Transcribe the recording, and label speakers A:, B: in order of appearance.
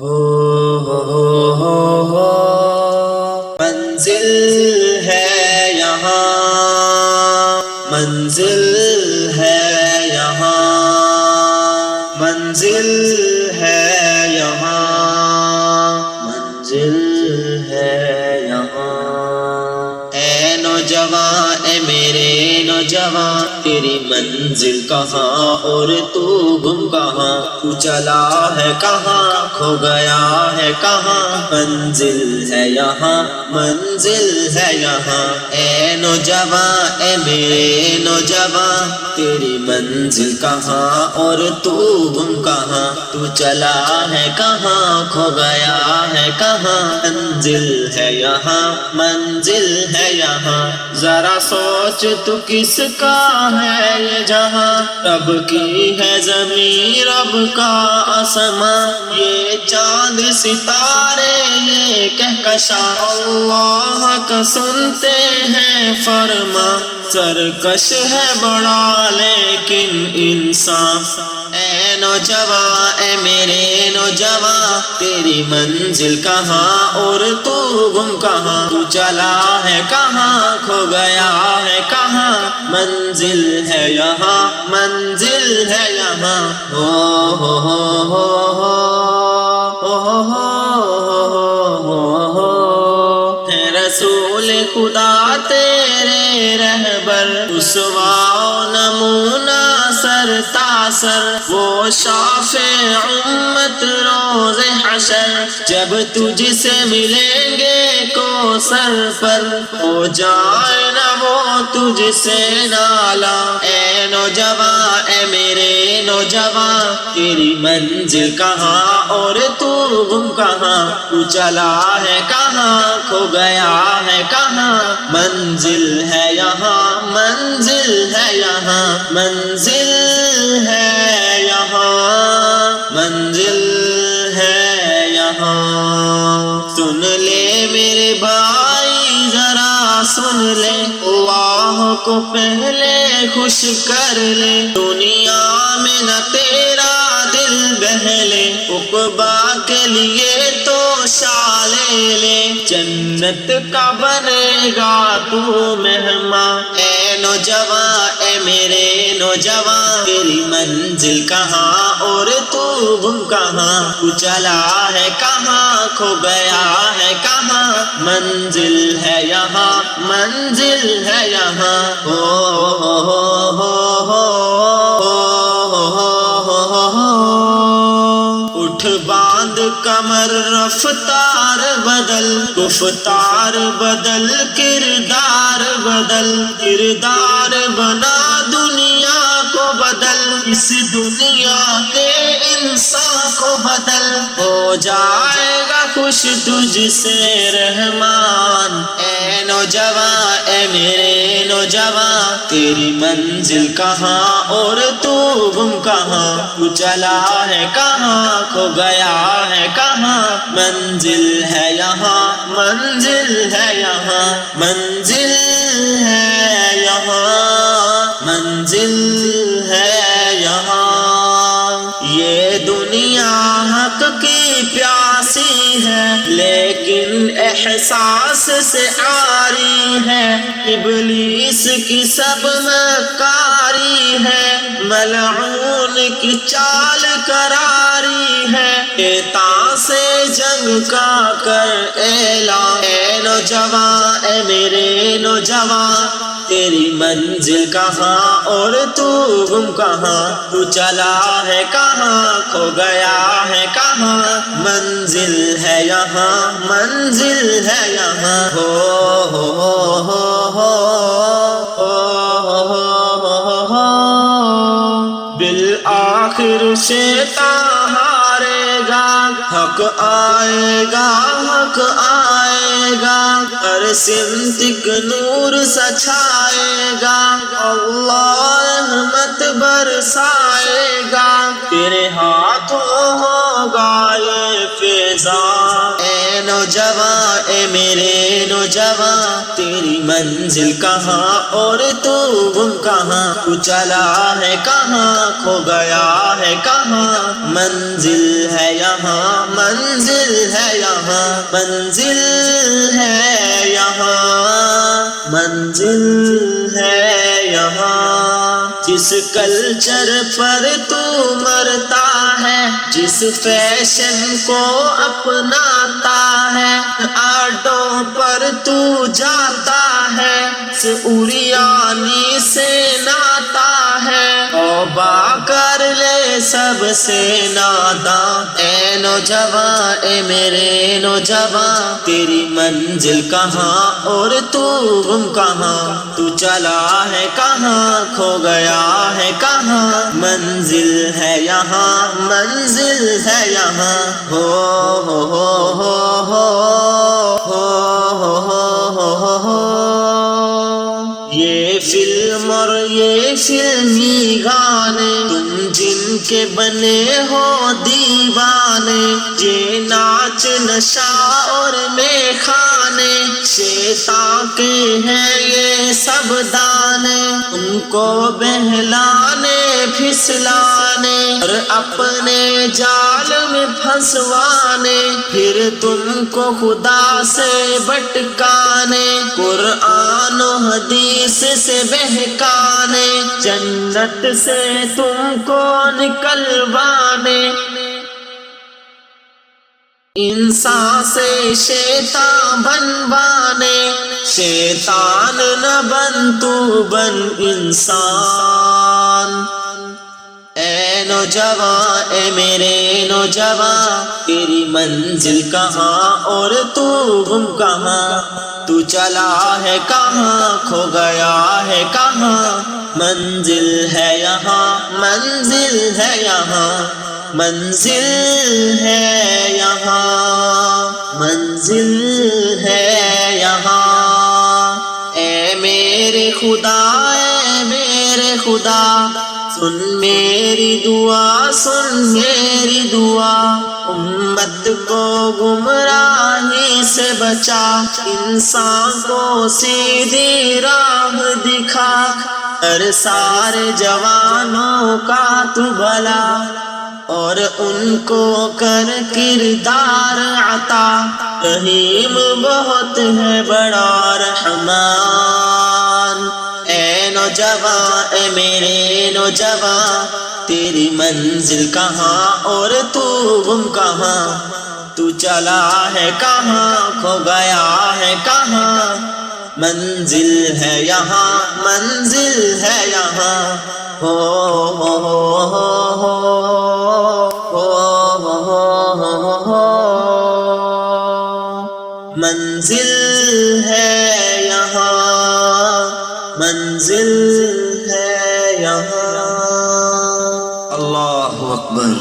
A: ہو ہو منزل ہے یہاں، منزل ہے یہاں، منزل ہے یہاں، منزل ہے یہاں۔ اے نوجوان، اے میرے نوجوان، تیری منزل کہاں اور تو گم کہاں؟ تو چلا ہے کہاں، کھو گیا ہے کہاں؟ منزل ہے یہاں، منزل ہے یہاں۔ اے نوجوان، اے میرے نوجوان، تیری منزل کہاں اور تو گم کہاں؟ تو چلا ہے کہاں، کھو گیا ہے کہاں؟ منزل ہے یہاں، منزل ہے یہاں۔ ذرا سوچ تو کس کا ہے یہ جہاں؟ رب کی ہے زمین، رب کا آسماں، یہ چاند ستارے یہ کہکشاں، اللہ کا سنتے ہیں فرما۔ سرکش ہے بڑا لیکن انسان۔ اے نوجوان، اے میرے نوجوان، تیری منزل کہاں اور تو گم کہاں؟ تو چلا ہے کہاں، کھو گیا ہے کہاں؟ منزل ہے یہاں، منزل ہے یہاں۔ ہو ہو ہو ہے رسول خدا تیرے رہبر، اسوا و نمونہ سر تاثر، وہ شافع امت روز حشر، جب تجھ سے ملیں گے کوثر پر، ہو جائے نہ وہ تجھ سے نالا۔ اے نوجوان، اے میرے نوجوان، تیری منزل کہاں اور تو گم کہاں؟ تو چلا ہے کہاں، کھو گیا ہے کہاں؟ منزل ہے یہاں، منزل ہے یہاں، منزل ہے یہاں، منزل ہے یہاں۔ سن لے میرے بھائی ذرا سن لے، اللہ کو پہلے خوش کر لے، دنیا میں نہ تیرا دل بہلے، عقبیٰ کے لیے تو لے لے، جنت کا بنے گا تو مہمان۔ اے نوجوان، اے میرے نوجوان، تیری منزل کہاں اور تو گم کہاں؟ تو چلا ہے کہاں، کھو گیا ہے کہاں؟ منزل ہے یہاں، منزل ہے یہاں۔ ہو ہو ہو ہو اٹھ باندھ کمر، رفتار بدل، گفتار بدل، کردار بدل، کردار بنا دنیا کو بدل، اس دنیا کے انسان کو بدل، ہو جائے گا خوش تجھ سے رحمان۔ اے نوجوان، اے میرے نوجوان، تیری منزل کہاں اور تو گم کہاں؟ تو چلا ہے کہاں، کھو گیا ہے کہاں؟ منزل ہے یہاں، منزل ہے یہاں، منزل ہے یہاں، منزل ہے یہاں۔ یہ دنیا حق کی پیاسی ہے لیکن احساس سے عاری ہے، ابلیس کی سب مکاری ہے، ملعون کی چال کراری ہے، اعطا سے جنگ کا کر اعلان۔ اے نوجوان، اے میرے نوجوان، تیری منزل کہاں اور تو گم کہاں؟ تو چلا ہے کہاں، کھو گیا ہے کہاں؟ منزل ہے یہاں، منزل ہے یہاں۔ ہو ہو ہو ہو بالآخر شیطان ہارے گا، حق آئے گا، حق آئے گا، ہر سمت نور سچھائے گا، اللہ رحمت برسائے گا، تیرے ہاتھوں ہوگا یہ فیضان۔ اے نوجواں اے میرے نوجواں تیری منزل کہاں اور تو گم کہاں تو چلا ہے کہاں کھو گیا ہے کہاں منزل ہے یہاں منزل ہے یہاں منزل ہے یہاں منزل ہے یہاں جس کلچر پر تو مرتا ہے جس فیشن کو اپناتا ہے آڈوں پر تو جاتا ہے عریانی سے ناتا ہے توبہ کر لے سب سے ناداں اے نوجواں اے میرے نوجواں تیری منزل کہاں اور تو گم کہاں تو چلا ہے کہاں کھو گیا ہے کہاں منزل ہے یہاں منزل ہے یہاں ہو ہو ہو ہو ہو ہو ہو یہ فلم اور یہ فلمی گانے تم جن کے بنے ہو دیوانے یہ ناچ نشا اور میں خانے شیطان کے ہیں یہ سب دانے ان کو بہلانے پھسلانے اور اپنے جال میں پھنسوانے پھر تم کو خدا سے بھٹکانے قرآن و حدیث سے بہکانے جنت سے تم کو نکلوانے انسان سے شیطان بنوانے شیطان نہ بن تو بن انسان اے نوجواں اے میرے نوجواں تیری منزل کہاں اور تو گم کہاں تو چلا ہے کہاں کھو گیا ہے کہاں منزل ہے یہاں منزل ہے یہاں منزل ہے یہاں منزل ہے یہاں اے میرے خدا اے میرے خدا سن میری دعا سن میری دعا امت کو گمراہی سے بچا انسان کو سیدھی راہ دکھا ہر سارے جوانوں کا تو بھلا اور ان کو کر کردار عطا رحیم بہت ہے بڑا رحمان اے نوجواں اے میرے نوجواں تیری منزل کہاں اور تو گم کہاں تو چلا ہے کہاں کھو گیا ہے کہاں منزل ہے یہاں منزل ہے یہاں ہو ہو ہو ہو منزل ہے یہاں منزل ہے یہاں اللہ اکبر